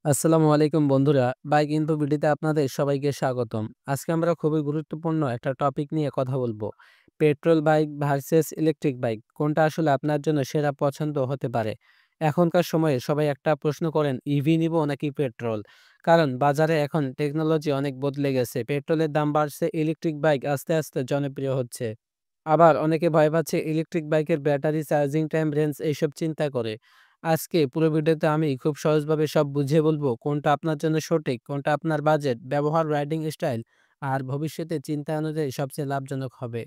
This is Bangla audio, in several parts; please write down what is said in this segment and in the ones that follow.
আসসালামু আলাইকুম বন্ধুরা। বাইক ইনফো ভিডিওতে আপনাদের সবাইকে স্বাগতম। আজকে আমরা খুবই গুরুত্বপূর্ণ একটা টপিক নিয়ে কথা বলবো। Petrol bike versus electric bike কোনটা আসলে আপনার জন্য সেরা পছন্দ হতে পারে? এখনকার সময়ে সবাই একটা প্রশ্ন করেন, ইভি নিবো নাকি পেট্রোল? কারণ বাজারে এখন টেকনোলজি অনেক বদলে গেছে। পেট্রোলের দাম বাড়ছে, ইলেকট্রিক বাইক আস্তে আস্তে জনপ্রিয় হচ্ছে। আবার অনেকে ভয় পাচ্ছে ইলেকট্রিক বাইকের ব্যাটারি, চার্জিং টাইম, রেঞ্জ এইসব চিন্তা করে। আজকে পুরো ভিডিওতে আমি খুব সহজভাবে সব বুঝিয়ে বলবো কোনটা আপনার জন্য সঠিক, কোনটা আপনার বাজেট, ব্যবহার, রাইডিং স্টাইল আর ভবিষ্যতে চিন্তা অনুযায়ী সবচেয়ে লাভজনক হবে।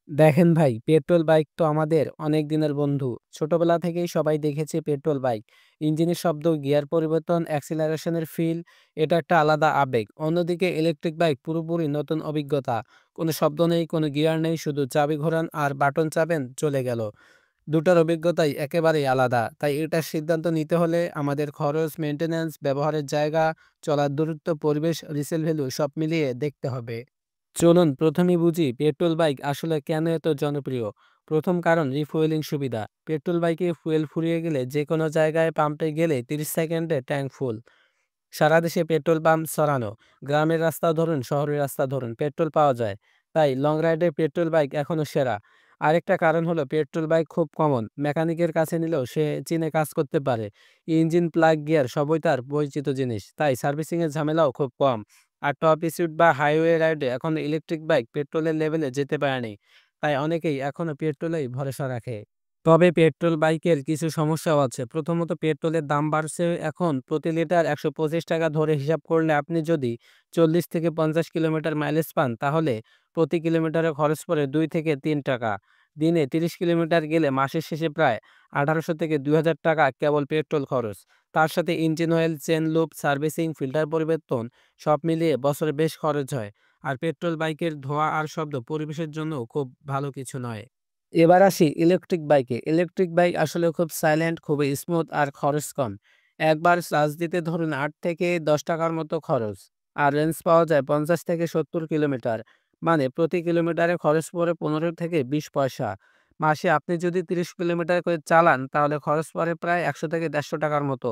দেখেন ভাই, পেট্রোল বাইক তো আমাদের অনেক দিনের বন্ধু। ছোটবেলা থেকেই সবাই দেখেছি পেট্রোল বাইক। ইঞ্জিনের শব্দ, গিয়ার পরিবর্তন, অ্যাক্সিলারেশনের ফিল, এটা একটা আলাদা আবেগ। অন্যদিকে ইলেকট্রিক বাইক পুরোপুরি নতুন অভিজ্ঞতা। কোনো শব্দ নেই, কোনো গিয়ার নেই, শুধু চাবি ঘোরান আর বাটন চাপেন, চলে গেল। দুটার অভিজ্ঞতাই একেবারেই আলাদা। তাই এটার সিদ্ধান্ত নিতে হলে আমাদের খরচ, মেইনটেন্যান্স, ব্যবহারের জায়গা, চলার দূরত্ব, পরিবেশ, রিসেল ভ্যালু সব মিলিয়ে দেখতে হবে। চলুন প্রথমেই বুঝি পেট্রোল বাইক আসলে কেন এত জনপ্রিয়। প্রথম কারণ রিফুয়েলিং সুবিধা। পেট্রোল বাইকে ফুয়েল ফুরিয়ে গেলে যে কোনো জায়গায় পাম্পে গেলে 30 সেকেন্ডে ট্যাঙ্ক ফুল। সারা দেশে পেট্রোল পাম্প ছড়ানো। গ্রামের রাস্তা ধরুন, শহরের রাস্তা ধরুন, পেট্রোল পাওয়া যায়। তাই লং রাইডে পেট্রোল বাইক এখনো সেরা। আরেকটা কারণ হলো পেট্রোল বাইক খুব কমন। মেকানিকের কাছে নিলেও সে চিনে কাজ করতে পারে। ইঞ্জিন, প্লাগ, গিয়ার সবই তার পরিচিত জিনিস। তাই সার্ভিসিংয়ের ঝামেলাও খুব কম। আর টপ স্পিড বা হাইওয়ে রাইডে এখন ইলেকট্রিক বাইক পেট্রোলের লেভেলে যেতে পারেনি। তাই অনেকেই এখনো পেট্রোলেই ভরসা রাখে। তবে পেট্রোল বাইকের কিছু সমস্যাও আছে। প্রথমত পেট্রোলের দাম বাড়ছে এখন প্রতি লিটার ৳১২৫ ধরে হিসাব করলে আপনি যদি ৪০ থেকে ৫০ কিলোমিটার মাইলেজ পান তাহলে প্রতি কিলোমিটারে খরচ পড়ে ৳২ থেকে ৳৩। দিনে ৩০ কিলোমিটার গেলে মাসের শেষে প্রায় ৳১৮০০ থেকে ৳২০০০ কেবল পেট্রোল খরচ। তার সাথে engine oil, chain loop, servicing, filter পরিবর্তন সব মিলিয়ে বছরে বেশ খরচ হয়। আর পেট্রোল বাইকের ধোঁয়া আর শব্দ পরিবেশের জন্যও খুব ভালো কিছু নয়। এবার আসি ইলেকট্রিক বাইকে। ইলেকট্রিক বাইক আসলে খুব সাইলেন্ট, খুবই স্মুথ আর খরচ কম। একবার চার্জ দিতে ধরুন ৳৮ থেকে ৳১০ মতো খরচ। আর রেঞ্জ পাওয়া যায় ৫০ থেকে ৭০ কিলোমিটার। মানে প্রতি কিলোমিটারে খরচ পড়ে ১৫ থেকে ২০ পয়সা। মাসে আপনি যদি ৩০ কিলোমিটার করে চালান তাহলে খরচ পড়ে প্রায় ৳১০০ থেকে ৳১৫০ মতো।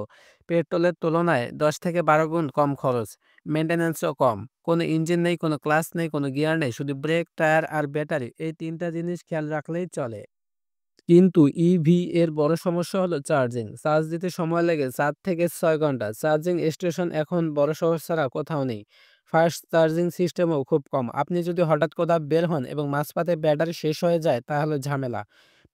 পেট্রোলের তুলনায় ১০ থেকে ১২ গুণ কম খরচ। মেইনটেন্যান্সও কম। কোনো ইঞ্জিন নেই, কোনো ক্লাচ নেই, কোনো গিয়ার নেই। শুধু ব্রেক, টায়ার আর ব্যাটারি, এই ৩ টা জিনিস খেয়াল রাখলেই চলে। কিন্তু ইভি এর বড় সমস্যা হলো চার্জিং। চার্জ দিতে সময় লাগে ৪ থেকে ৬ ঘন্টা। চার্জিং স্টেশন এখন বড় শহর ছাড়া কোথাও নেই। ফাস্ট চার্জিং সিস্টেমও খুব কম। আপনি যদি হঠাৎ কোথাও বের হন এবং মাঝপথে ব্যাটারি শেষ হয়ে যায় তাহলে ঝামেলা।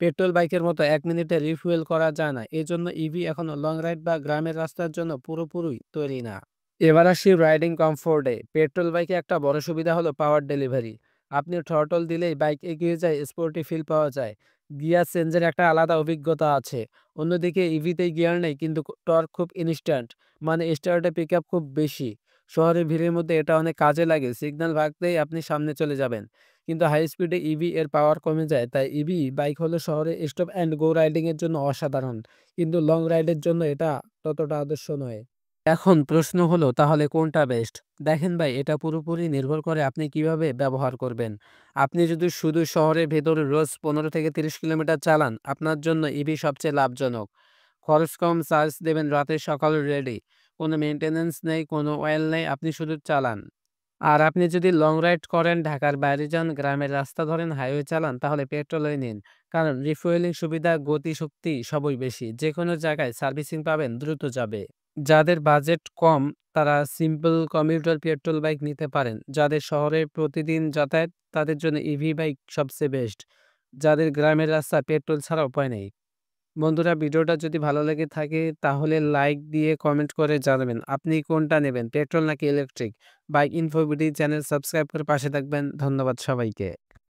পেট্রোল বাইকের মতো ১ মিনিটে রিফুয়েল করা যায় না। এজন্য ইভি এখনো লং রাইড বা গ্রামের রাস্তার জন্য পুরোপুরি তৈরি না। এবার আসি রাইডিং কমফোর্টে। পেট্রোল বাইকে একটা বড় সুবিধা হলো পাওয়ার ডেলিভারি। আপনি থ্রটল দিলেই বাইক এগিয়ে যায়, স্পোর্টি ফিল পাওয়া যায়। গিয়ার চেঞ্জের একটা আলাদা অভিজ্ঞতা আছে। অন্যদিকে ইভিতে গিয়ার নেই কিন্তু টর্ক খুব ইনস্ট্যান্ট। মানে স্টার্টে পিকআপ খুব বেশি। শহরের ভিড়ের মধ্যে এটা অনেক কাজে লাগে। সিগন্যাল ভাগতেই আপনি সামনে চলে যাবেন। কিন্তু হাই স্পিডে ইভি এর পাওয়ার কমে যায়। তাই ইভি বাইক হলো শহরে স্টপ অ্যান্ড গো রাইডিং এর জন্য অসাধারণ। কিন্তু লং রাইডের জন্য এটা ততটা আদর্শ নয়। এখন প্রশ্ন হলো তাহলে কোনটা বেস্ট? দেখেন ভাই, এটা পুরোপুরি নির্ভর করে আপনি কিভাবে ব্যবহার করবেন। আপনি যদি শুধু শহরের ভেতরে রোজ ১৫ থেকে ৩০ কিলোমিটার চালান, আপনার জন্য ইভি সবচেয়ে লাভজনক। খরচ কম, চার্জ দেবেন রাতে, সকালে রেডি। কোনো মেইনটেন্যান্স নেই, কোনো অয়েল নেই, আপনি শুধু চালান। আর আপনি যদি লং রাইড করেন, ঢাকার বাইরে যান, গ্রামের রাস্তা ধরেন, হাইওয়ে চালান তাহলে পেট্রোলই নিন। কারণ রিফুয়েলিং সুবিধা, গতি, শক্তি সবই বেশি। যেকোনো জায়গায় সার্ভিসিং পাবেন, দ্রুত যাবে। যাদের বাজেট কম তারা সিম্পল কমিউটার পেট্রোল বাইক নিতে পারেন। যাদের শহরে প্রতিদিন যাতায়াত তাদের জন্য ইভি বাইক সবচেয়ে বেস্ট। যাদের গ্রামের রাস্তা পেট্রোল ছাড়া উপায় নেই। বন্ধুরা, ভিডিওটা যদি ভালো লেগে থাকে তাহলে লাইক দিয়ে কমেন্ট করে জানাবেন আপনি কোনটা নেবেন, পেট্রোল নাকি electric. Bike info BD channel subscribe করে পাশে থাকবেন। ধন্যবাদ সবাইকে।